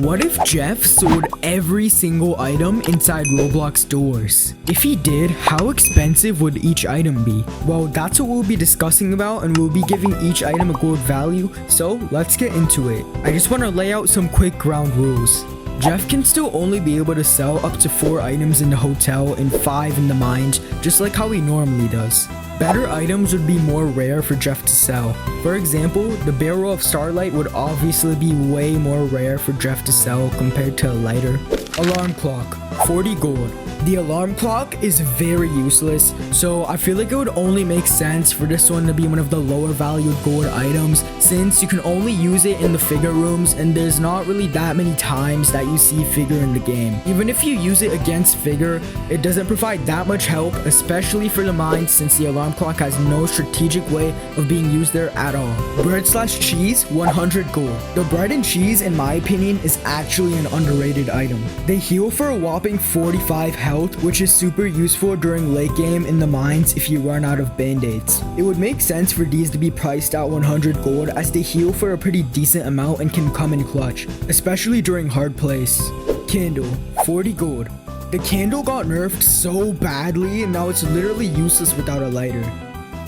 What if Jeff sold every single item inside Roblox Doors? If he did, how expensive would each item be? Well, that's what we'll be discussing about, and we'll be giving each item a gold value, so let's get into it. I just want to lay out some quick ground rules. Jeff can still only be able to sell up to 4 items in the hotel and 5 in the mines, just like how he normally does. Better items would be more rare for Jeff to sell. For example, the barrel of Starlight would obviously be way more rare for Jeff to sell compared to a lighter. Alarm clock, 40 gold. The alarm clock is very useless, so I feel like it would only make sense for this one to be one of the lower valued gold items, since you can only use it in the figure rooms and there's not really that many times that you see figure in the game. Even if you use it against figure, it doesn't provide that much help, especially for the mines, since the alarm clock has no strategic way of being used there at all. Bread/cheese, 100 gold. The bread and cheese, in my opinion, is actually an underrated item. They heal for a whopping 45 health, which is super useful during late game in the mines if you run out of band-aids. It would make sense for these to be priced at 100 gold, as they heal for a pretty decent amount and can come in clutch, especially during hard plays. Candle, 40 gold. The candle got nerfed so badly and now it's literally useless without a lighter.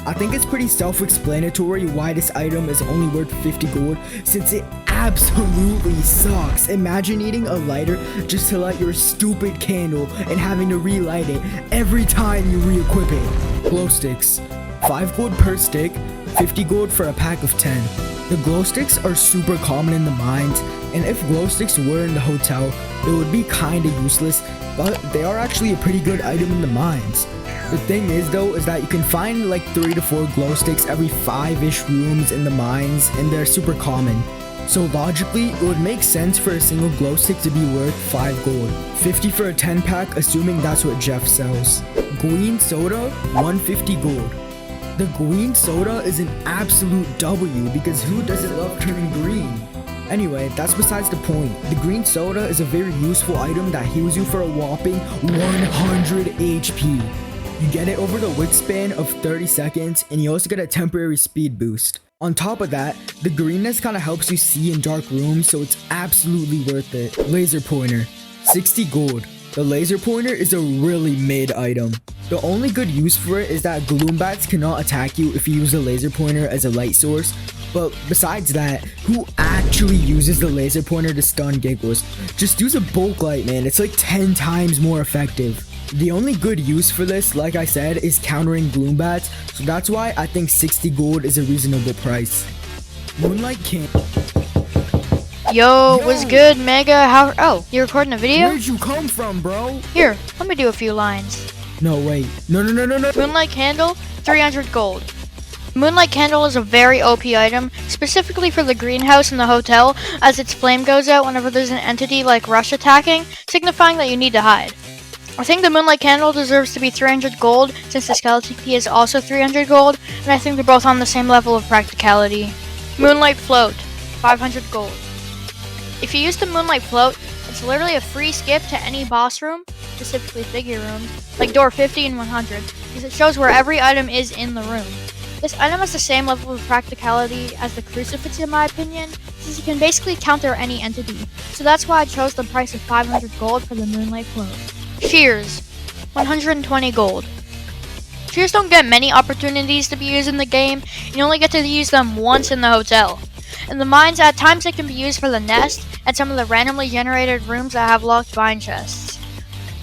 I think it's pretty self-explanatory why this item is only worth 50 gold, since it absolutely sucks. Imagine needing a lighter just to light your stupid candle and having to relight it every time you re-equip it. Glowsticks, 5 gold per stick, 50 gold for a pack of 10. The glowsticks are super common in the mines, and if glowsticks were in the hotel, it would be kinda useless, but they are actually a pretty good item in the mines. The thing is though, is that you can find like 3 to 4 glowsticks every 5-ish rooms in the mines, and they're super common. So logically, it would make sense for a single glowstick to be worth 5 gold. 50 for a 10 pack, assuming that's what Jeff sells. Gween Soda, 150 gold. The Gween Soda is an absolute W, because who doesn't love turning green? Anyway, that's besides the point. The Green Soda is a very useful item that heals you for a whopping 100 HP. You get it over the wick span of 30 seconds, and you also get a temporary speed boost. On top of that, the greenness kind of helps you see in dark rooms, so it's absolutely worth it. Laser pointer, 60 gold. The laser pointer is a really mid item. The only good use for it is that gloombats cannot attack you if you use the laser pointer as a light source. But besides that, who actually uses the laser pointer to stun giggles? Just use a bulk light, man. It's like 10 times more effective. The only good use for this, like I said, is countering gloombats, so that's why I think 60 gold is a reasonable price. Moonlight can. Yo, what's good, Mega? Oh, you recording a video? Where'd you come from, bro? Here, let me do a few lines. No, wait. No. Moonlight candle, 300 gold. Moonlight candle is a very OP item, specifically for the greenhouse in the hotel, as its flame goes out whenever there's an entity like Rush attacking, signifying that you need to hide. I think the Moonlight candle deserves to be 300 gold, since the skeleton key is also 300 gold, and I think they're both on the same level of practicality. Moonlight float, 500 gold. If you use the Moonlight float, it's literally a free skip to any boss room, specifically figure rooms, like door 50 and 100, because it shows where every item is in the room. This item has the same level of practicality as the crucifix in my opinion, since you can basically counter any entity, so that's why I chose the price of 500 gold for the Moonlight float. Shears, 120 gold. Shears don't get many opportunities to be used in the game, you only get to use them once in the hotel. In the mines, at times they can be used for the nest and some of the randomly generated rooms that have locked vine chests.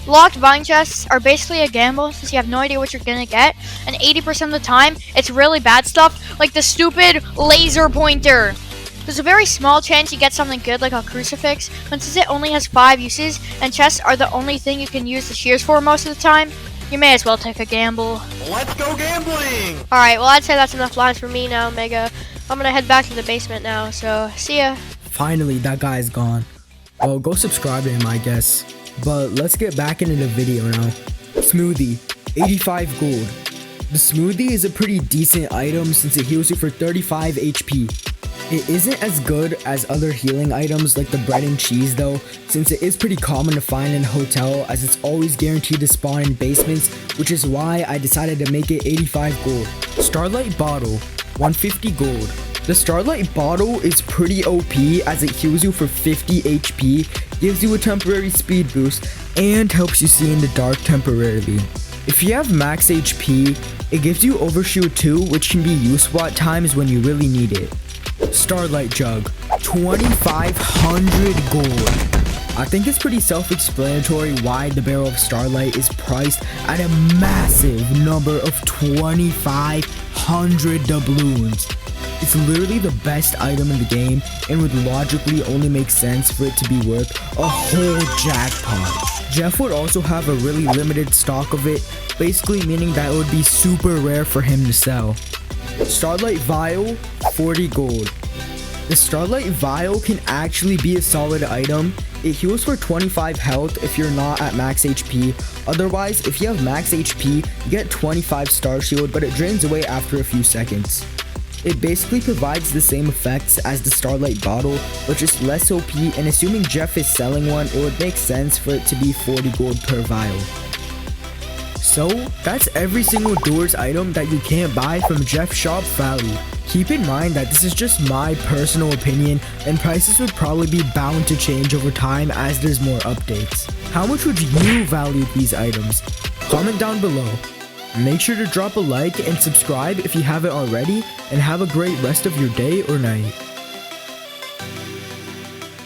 Locked vine chests are basically a gamble, since you have no idea what you're gonna get, and 80% of the time, it's really bad stuff, like the stupid laser pointer. There's a very small chance you get something good like a crucifix, but since it only has 5 uses, and chests are the only thing you can use the shears for most of the time, you may as well take a gamble. Let's go gambling! Alright, well I'd say that's enough lines for me now, Mega. I'm gonna head back to the basement now, so see ya. Finally, that guy's gone. Well, go subscribe to him, I guess. But let's get back into the video now. Smoothie, 85 gold. The smoothie is a pretty decent item since it heals you for 35 HP. It isn't as good as other healing items like the bread and cheese though, since it is pretty common to find in a hotel, as it's always guaranteed to spawn in basements, which is why I decided to make it 85 gold. Starlight Bottle, 150 gold. The Starlight Bottle is pretty OP as it heals you for 50 HP, gives you a temporary speed boost, and helps you see in the dark temporarily. If you have max HP, it gives you Overshoot 2, which can be useful at times when you really need it. Starlight Jug, 2,500 gold. I think it's pretty self-explanatory why the barrel of Starlight is priced at a massive number of 2,500 doubloons. It's literally the best item in the game and would logically only make sense for it to be worth a whole jackpot. Jeff would also have a really limited stock of it, basically meaning that it would be super rare for him to sell. Starlight Vial, 40 gold. The Starlight Vial can actually be a solid item. It heals for 25 health if you're not at max HP. Otherwise, if you have max HP, you get 25 star shield, but it drains away after a few seconds. It basically provides the same effects as the Starlight Bottle, but just less OP, and assuming Jeff is selling one, it would make sense for it to be 40 gold per vial. So, that's every single Doors item that you can't buy from Jeff's shop value. Keep in mind that this is just my personal opinion, and prices would probably be bound to change over time as there's more updates. How much would you value these items? Comment down below. Make sure to drop a like and subscribe if you haven't already, and have a great rest of your day or night.